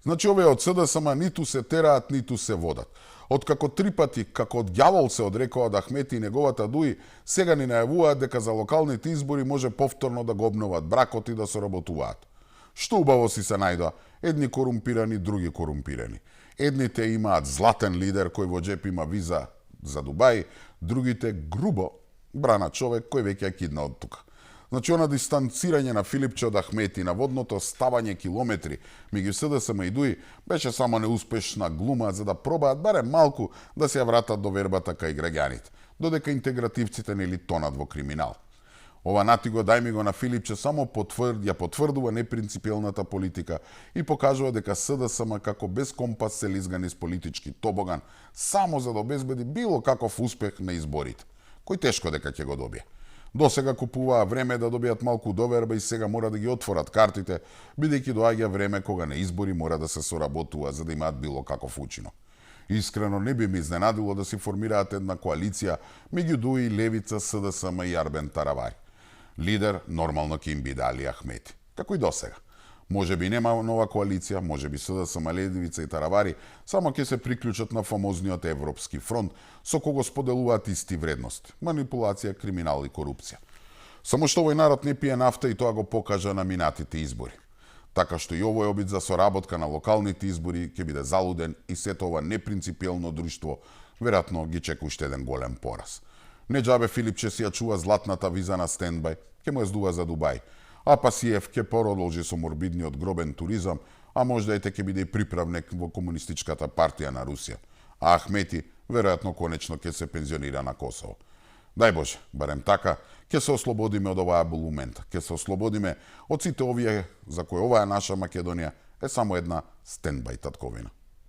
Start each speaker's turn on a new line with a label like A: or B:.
A: Значи, овие од СДСМ ниту се тераат, ниту се водат. Откако 3 пати, како од ѓавол се одрекоа од Ахмети и неговата Дуи, сега ни најавуваат дека за локалните избори може повторно да го обноват бракот и да соработуваат. Што убаво си се најдоа, едни корумпирани, други корумпирани. Едните имаат златен лидер кој во джеп има виза за Дубај, другите грубо брана човек кој веќе е кидна од тука. Значи, она дистанцирање на Филипче од Ахмети, наводното ставање километри меѓу СДСМ и Дуи, беше само неуспешна глума за да пробаат барем малку да се ја вратат до вербата кај граѓаните, додека интегративците нели тонат во криминал. Ова натиго дај ми го на Филипче само потврдува непринципиелната политика и покажува дека СДСМ како без компас се лизга низ политички тобоган, само за да обезбеди било каков успех на изборите, кој тешко дека ќе го добие. До сега купуваа време да добијат малку доверба и сега мора да ги отворат картите, бидејќи доаѓа време кога на избори мора да се соработува за да имаат било каков учинок. Искрено не би ме изненадило да се формираат една коалиција меѓу Дуи, Левица, СДСМ и Арбен Таравари. Лидер нормално ќе им биде Али Ахмети, како и досега. Може би нема нова коалиција, може би СДСМ, Левица и Таравари само ќе се приклучат на фамозниот Европски фронт, со кого споделуваат исти вредности – манипулација, криминал и корупција. Само што овој народ не пие нафта и тоа го покажа на минатите избори. Така што и овој обид за соработка на локалните избори ќе биде залуден и сето ова непринципиелно друштво веројатно ги чека уште еден голем пораз. Не џабе Филипче си ја чува златната виза на стендбај, ќе му ја здува за Дубај. А Пасиев ќе продолжи со морбидниот гробен туризам, а можда ете ќе биде и приправник во комунистичката партија на Русија. А Ахмети веројатно конечно ќе се пензионира на Косово. Дај Боже, барем така, ќе се ослободиме од оваа булумента, ќе се ослободиме од сите овие за кои оваа наша Македонија е само една стендбај татковина.